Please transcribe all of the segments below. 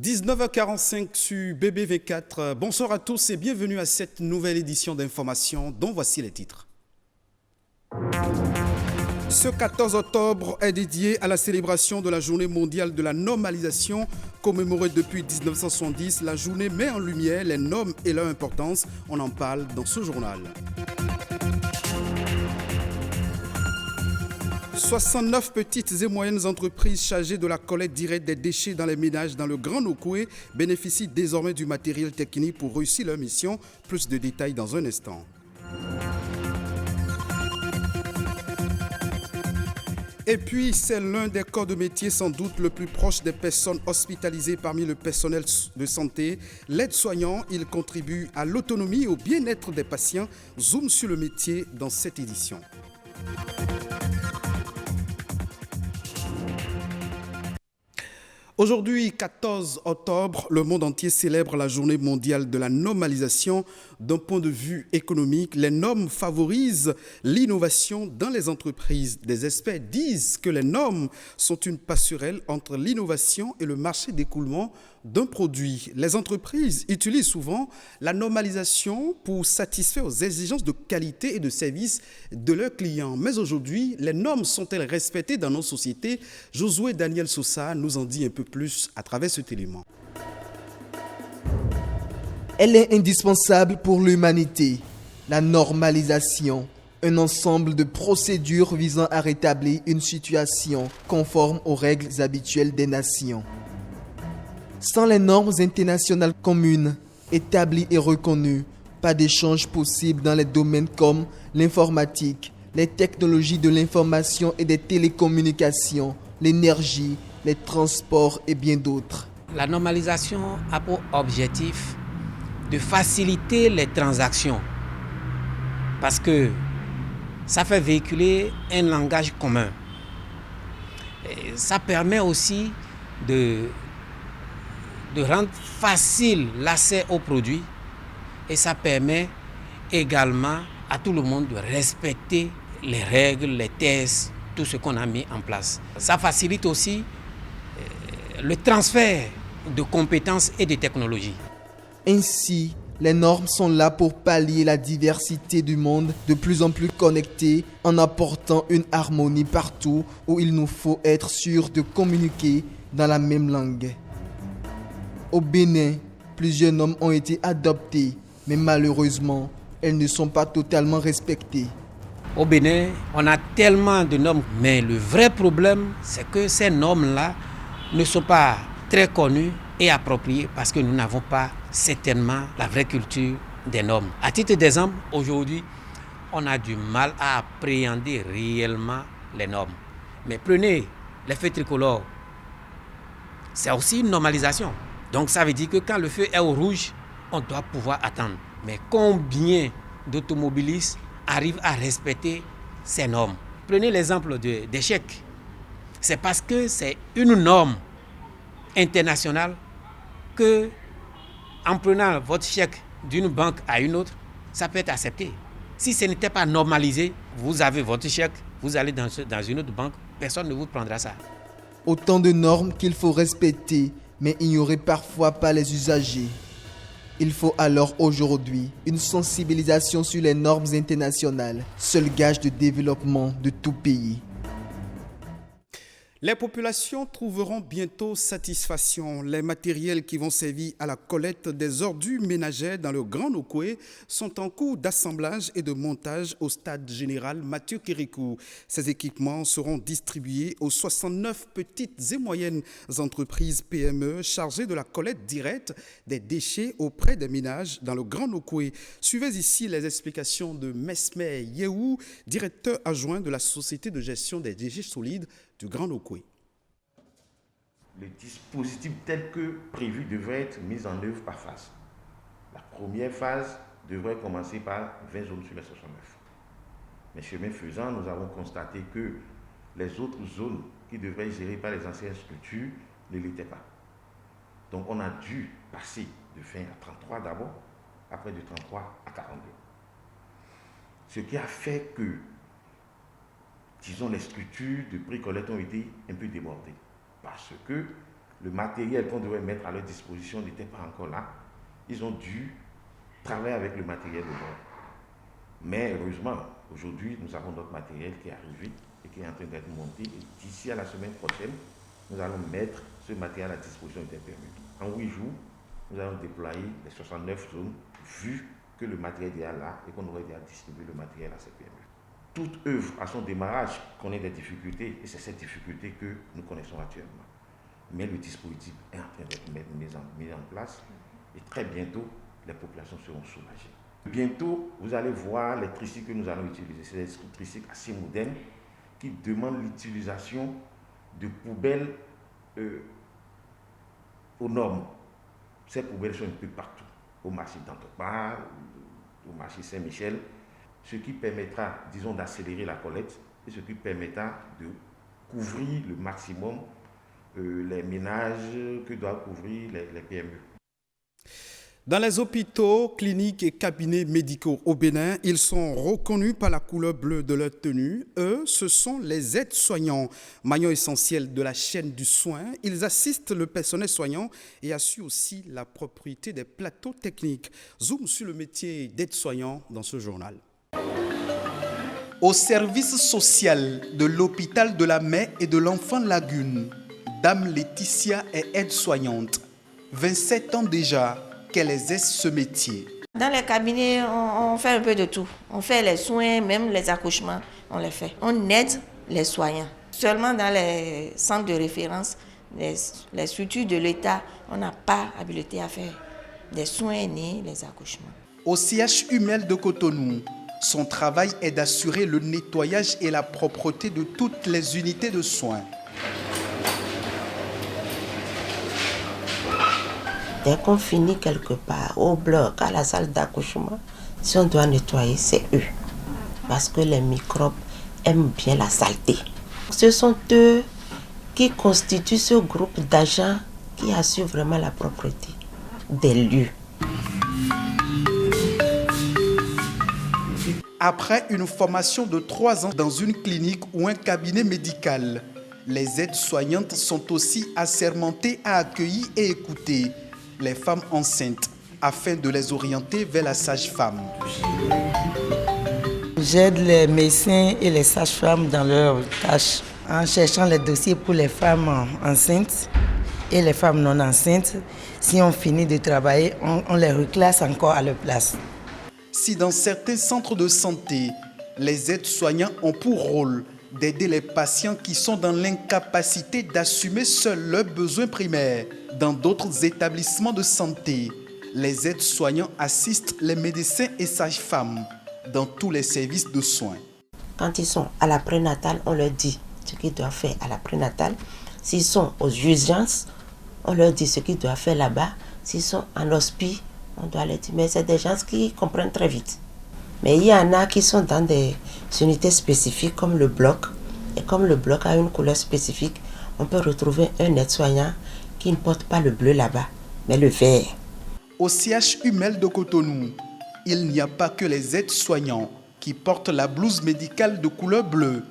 19h45 sur BBV4. Bonsoir à tous et bienvenue à cette nouvelle édition d'information dont voici les titres. Ce 14 octobre est dédié à la célébration de la Journée mondiale de la normalisation. Commémorée depuis 1970, la journée met en lumière les normes et leur importance. On en parle dans ce journal. 69 petites et moyennes entreprises chargées de la collecte directe des déchets dans les ménages dans le Grand Nokoué bénéficient désormais du matériel technique pour réussir leur mission. Plus de détails dans un instant. Et puis, c'est l'un des corps de métier sans doute le plus proche des personnes hospitalisées parmi le personnel de santé. L'aide-soignant, il contribue à l'autonomie et au bien-être des patients. Zoom sur le métier dans cette édition. Aujourd'hui, 14 octobre, le monde entier célèbre la journée mondiale de la normalisation. D'un point de vue économique, les normes favorisent l'innovation dans les entreprises. Des experts disent que les normes sont une passerelle entre l'innovation et le marché d'écoulement d'un produit. Les entreprises utilisent souvent la normalisation pour satisfaire aux exigences de qualité et de service de leurs clients. Mais aujourd'hui, les normes sont-elles respectées dans nos sociétés? Josué Daniel Sosa nous en dit un peu plus à travers cet élément. Elle est indispensable pour l'humanité. La normalisation, un ensemble de procédures visant à rétablir une situation conforme aux règles habituelles des nations. Sans les normes internationales communes, établies et reconnues, pas d'échange possible dans les domaines comme l'informatique, les technologies de l'information et des télécommunications, l'énergie, les transports et bien d'autres. La normalisation a pour objectif de faciliter les transactions parce que ça fait véhiculer un langage commun. Et ça permet aussi de rendre facile l'accès aux produits et ça permet également à tout le monde de respecter les règles, les tests, tout ce qu'on a mis en place. Ça facilite aussi le transfert de compétences et de technologies. Ainsi, les normes sont là pour pallier la diversité du monde de plus en plus connecté en apportant une harmonie partout où il nous faut être sûr de communiquer dans la même langue. Au Bénin, plusieurs normes ont été adoptées, mais malheureusement, elles ne sont pas totalement respectées. Au Bénin, on a tellement de normes, mais le vrai problème, c'est que ces normes-là ne sont pas très connues et appropriées parce que nous n'avons pas certainement la vraie culture des normes. À titre d'exemple, aujourd'hui, on a du mal à appréhender réellement les normes. Mais prenez les feux tricolores, c'est aussi une normalisation. Donc ça veut dire que quand le feu est au rouge, on doit pouvoir attendre. Mais combien d'automobilistes arrivent à respecter ces normes? Prenez l'exemple des chèques. C'est parce que c'est une norme internationale que, en prenant votre chèque d'une banque à une autre, ça peut être accepté. Si ce n'était pas normalisé, vous avez votre chèque, vous allez dans une autre banque, personne ne vous prendra ça. Autant de normes qu'il faut respecter, mais ignorer parfois par les usagers. Il faut alors aujourd'hui une sensibilisation sur les normes internationales, seul gage de développement de tout pays. Les populations trouveront bientôt satisfaction. Les matériels qui vont servir à la collecte des ordures ménagères dans le Grand Nokoué sont en cours d'assemblage et de montage au stade général Mathieu Kérékou. Ces équipements seront distribués aux 69 petites et moyennes entreprises PME chargées de la collecte directe des déchets auprès des ménages dans le Grand Nokoué. Suivez ici les explications de Mesmer Yehou, directeur adjoint de la Société de gestion des déchets solides du Grand Nokoué. Les dispositifs tels que prévus devraient être mis en œuvre par phase. La première phase devrait commencer par 20 zones sur les 69. Mais chemin faisant, nous avons constaté que les autres zones qui devraient être gérées par les anciennes structures ne l'étaient pas. Donc on a dû passer de 20 à 33 d'abord, après de 33 à 42. Ce qui a fait que, disons, les structures de pré-collecte ont été un peu débordées. Parce que le matériel qu'on devait mettre à leur disposition n'était pas encore là. Ils ont dû travailler avec le matériel de bord. Mais heureusement, aujourd'hui, nous avons notre matériel qui est arrivé et qui est en train d'être monté. Et d'ici à la semaine prochaine, nous allons mettre ce matériel à disposition des PME. En 8 jours, nous allons déployer les 69 zones, vu que le matériel est là et qu'on aurait déjà distribué le matériel à ces PME. Toute œuvre à son démarrage connaît des difficultés et c'est cette difficulté que nous connaissons actuellement. Mais le dispositif est en train d'être mis en place et très bientôt, les populations seront soulagées. Bientôt, vous allez voir les tricycles que nous allons utiliser. C'est des tricycles assez modernes qui demandent l'utilisation de poubelles aux normes. Ces poubelles sont un peu partout, au marché d'Antopar, au marché Saint-Michel, ce qui permettra, disons, d'accélérer la collecte et ce qui permettra de couvrir le maximum les ménages que doivent couvrir les PME. Dans les hôpitaux, cliniques et cabinets médicaux au Bénin, ils sont reconnus par la couleur bleue de leur tenue. Eux, ce sont les aides-soignants, maillons essentiels de la chaîne du soin. Ils assistent le personnel soignant et assurent aussi la propriété des plateaux techniques. Zoom sur le métier d'aide-soignant dans ce journal. Au service social de l'hôpital de la Mère et de l'Enfant Lagune, Dame Laetitia est aide-soignante. 27 ans déjà qu'elle exerce ce métier. Dans les cabinets, on fait un peu de tout. On fait les soins, même les accouchements, on les fait. On aide les soignants. Seulement dans les centres de référence, les structures de l'État, on n'a pas habilité à faire des soins ni les accouchements. Au CH Humel de Cotonou, son travail est d'assurer le nettoyage et la propreté de toutes les unités de soins. Dès qu'on finit quelque part, au bloc, à la salle d'accouchement, si on doit nettoyer, c'est eux. Parce que les microbes aiment bien la saleté. Ce sont eux qui constituent ce groupe d'agents qui assurent vraiment la propreté des lieux. Après une formation de 3 ans dans une clinique ou un cabinet médical, les aides-soignantes sont aussi assermentées à accueillir et écouter les femmes enceintes afin de les orienter vers la sage-femme. J'aide les médecins et les sages-femmes dans leurs tâches en cherchant les dossiers pour les femmes enceintes et les femmes non enceintes. Si on finit de travailler, on les reclasse encore à leur place. Si dans certains centres de santé, les aides-soignants ont pour rôle d'aider les patients qui sont dans l'incapacité d'assumer seuls leurs besoins primaires, dans d'autres établissements de santé, les aides-soignants assistent les médecins et sages-femmes dans tous les services de soins. Quand ils sont à la prénatale, on leur dit ce qu'ils doivent faire à la prénatale. S'ils sont aux urgences, on leur dit ce qu'ils doivent faire là-bas. S'ils sont en hospice, on doit leur dire. Mais c'est des gens qui comprennent très vite. Mais il y en a qui sont dans des unités spécifiques comme le bloc. Et comme le bloc a une couleur spécifique, on peut retrouver un aide-soignant qui ne porte pas le bleu là-bas, mais le vert. Au CH Humel de Cotonou, il n'y a pas que les aides-soignants qui portent la blouse médicale de couleur bleue.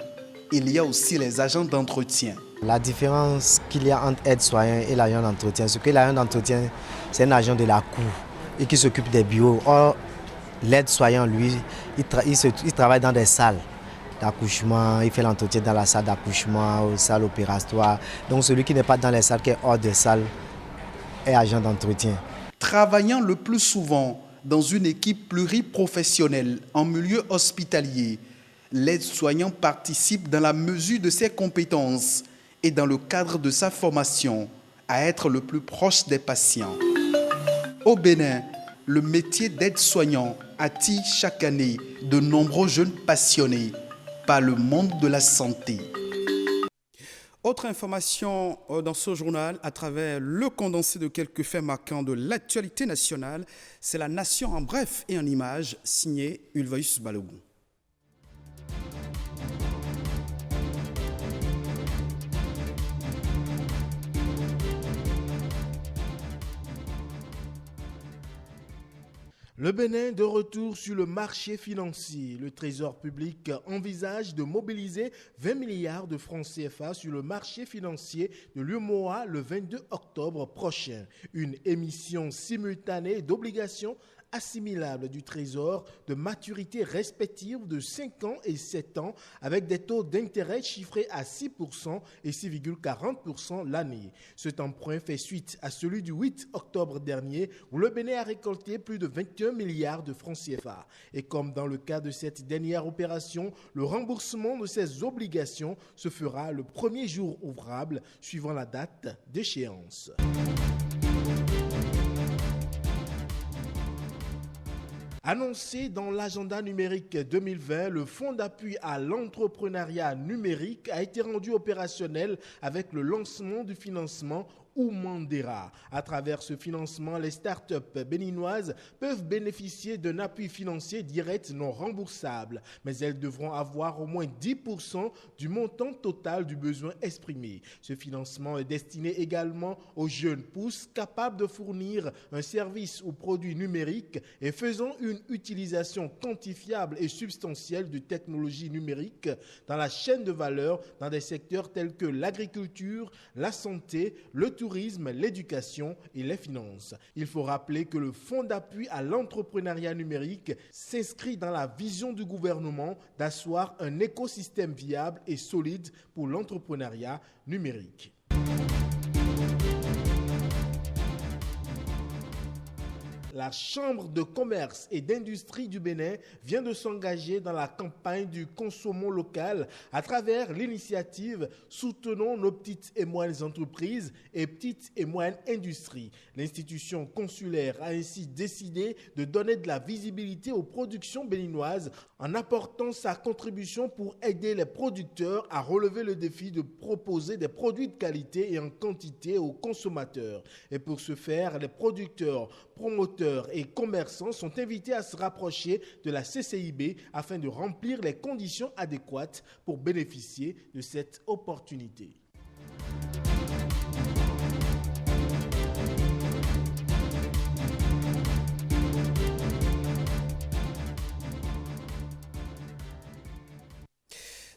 Il y a aussi les agents d'entretien. La différence qu'il y a entre aide-soignant et l'agent d'entretien, c'est que l'agent d'entretien, c'est un agent de la cour et qui s'occupe des bureaux. Or, l'aide-soignant, lui, il travaille dans des salles d'accouchement, il fait l'entretien dans la salle d'accouchement, aux salles opératoires. Donc celui qui n'est pas dans les salles, qui est hors des salles, est agent d'entretien. Travaillant le plus souvent dans une équipe pluriprofessionnelle en milieu hospitalier, l'aide-soignant participe dans la mesure de ses compétences et dans le cadre de sa formation à être le plus proche des patients. Au Bénin, le métier d'aide-soignant attire chaque année de nombreux jeunes passionnés par le monde de la santé. Autre information dans ce journal, à travers le condensé de quelques faits marquants de l'actualité nationale, c'est la Nation en bref et en images, signé Ulvaeus Balogun. Le Bénin de retour sur le marché financier. Le Trésor public envisage de mobiliser 20 milliards de francs CFA sur le marché financier de l'UEMOA le 22 octobre prochain. Une émission simultanée d'obligations assimilables du Trésor de maturité respective de 5 ans et 7 ans avec des taux d'intérêt chiffrés à 6% et 6,40% l'année. Cet emprunt fait suite à celui du 8 octobre dernier où le Bénin a récolté plus de 21 milliards de francs CFA. Et comme dans le cas de cette dernière opération, le remboursement de ces obligations se fera le premier jour ouvrable suivant la date d'échéance. Annoncé dans l'agenda numérique 2020, le fonds d'appui à l'entrepreneuriat numérique a été rendu opérationnel avec le lancement du financement Oumandera. À travers ce financement, les startups béninoises peuvent bénéficier d'un appui financier direct non remboursable, mais elles devront avoir au moins 10% du montant total du besoin exprimé. Ce financement est destiné également aux jeunes pousses capables de fournir un service ou produit numérique et faisant une utilisation quantifiable et substantielle de technologies numériques dans la chaîne de valeur dans des secteurs tels que l'agriculture, la santé, le tourisme, l'éducation et les finances. Il faut rappeler que le fonds d'appui à l'entrepreneuriat numérique s'inscrit dans la vision du gouvernement d'asseoir un écosystème viable et solide pour l'entrepreneuriat numérique. La Chambre de commerce et d'industrie du Bénin vient de s'engager dans la campagne du consommons local à travers l'initiative « Soutenons nos petites et moyennes entreprises et petites et moyennes industries ». L'institution consulaire a ainsi décidé de donner de la visibilité aux productions béninoises en apportant sa contribution pour aider les producteurs à relever le défi de proposer des produits de qualité et en quantité aux consommateurs. Et pour ce faire, les producteurs, promoteurs et commerçants sont invités à se rapprocher de la CCIB afin de remplir les conditions adéquates pour bénéficier de cette opportunité.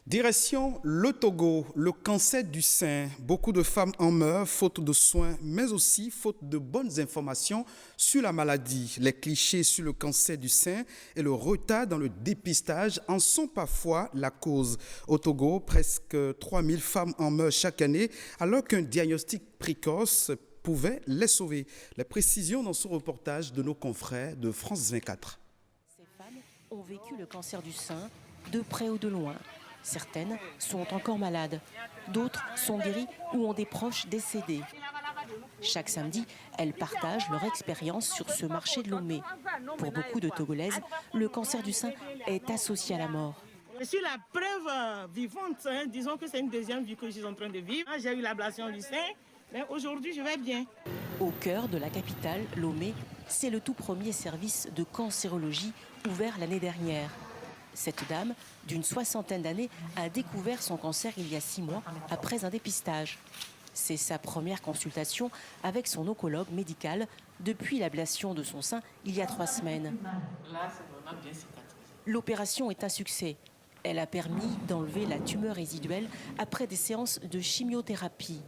Direction le Togo, le cancer du sein. Beaucoup de femmes en meurent faute de soins, mais aussi faute de bonnes informations sur la maladie. Les clichés sur le cancer du sein et le retard dans le dépistage en sont parfois la cause. Au Togo, presque 3000 femmes en meurent chaque année, alors qu'un diagnostic précoce pouvait les sauver. Les précisions dans ce reportage de nos confrères de France 24. Ces femmes ont vécu le cancer du sein de près ou de loin. Certaines sont encore malades, d'autres sont guéries ou ont des proches décédés. Chaque samedi, elles partagent leur expérience sur ce marché de Lomé. Pour beaucoup de Togolaises, le cancer du sein est associé à la mort. Je suis la preuve vivante, disons que c'est une deuxième vie que je suis en train de vivre. J'ai eu l'ablation du sein, mais aujourd'hui je vais bien. Au cœur de la capitale, Lomé, c'est le tout premier service de cancérologie ouvert l'année dernière. Cette dame, d'une 60aine d'années, a découvert son cancer il y a 6 mois après un dépistage. C'est sa première consultation avec son oncologue médical depuis l'ablation de son sein il y a 3 semaines. Là, c'est vraiment bien cicatrisé. L'opération est un succès. Elle a permis d'enlever la tumeur résiduelle après des séances de chimiothérapie.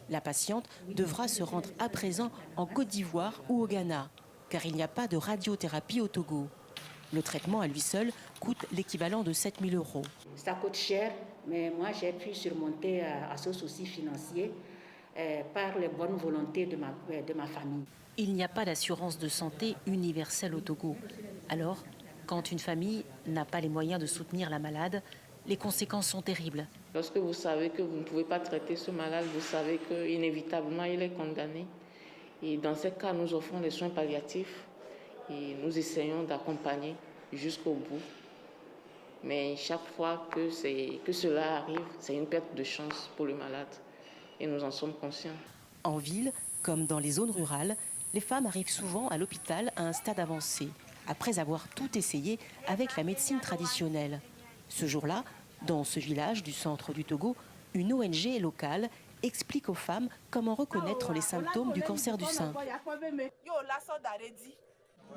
La patiente devra se rendre à présent en Côte d'Ivoire ou au Ghana, car il n'y a pas de radiothérapie au Togo. Le traitement à lui seul coûte l'équivalent de 7 000 €. Ça coûte cher, mais moi j'ai pu surmonter à ce souci financier par les bonnes volontés de ma famille. Il n'y a pas d'assurance de santé universelle au Togo. Alors, quand une famille n'a pas les moyens de soutenir la malade, les conséquences sont terribles. Lorsque vous savez que vous ne pouvez pas traiter ce malade, vous savez qu'inévitablement il est condamné. Et dans ces cas, nous offrons les soins palliatifs. Et nous essayons d'accompagner jusqu'au bout. Mais chaque fois que cela arrive, c'est une perte de chance pour le malade. Et nous en sommes conscients. En ville, comme dans les zones rurales, les femmes arrivent souvent à l'hôpital à un stade avancé, après avoir tout essayé avec la médecine traditionnelle. Ce jour-là, dans ce village du centre du Togo, une ONG locale explique aux femmes comment reconnaître les symptômes du cancer du sein.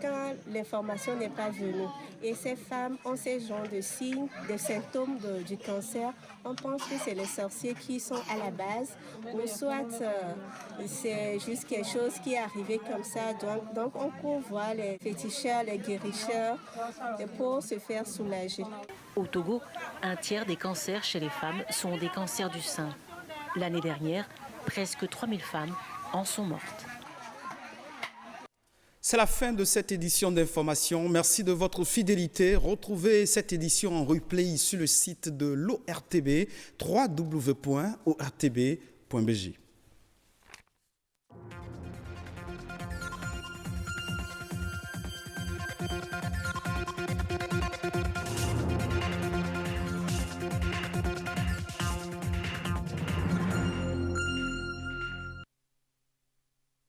quand l'information n'est pas venue. Et ces femmes ont ces genres de signes, de symptômes du cancer. On pense que c'est les sorciers qui sont à la base, ou soit c'est juste quelque chose qui est arrivé comme ça. Donc on court voir les féticheurs, les guérisseurs, pour se faire soulager. Au Togo, un tiers des cancers chez les femmes sont des cancers du sein. L'année dernière, presque 3000 femmes en sont mortes. C'est la fin de cette édition d'information. Merci de votre fidélité. Retrouvez cette édition en replay sur le site de l'ORTB, www.ortb.bg.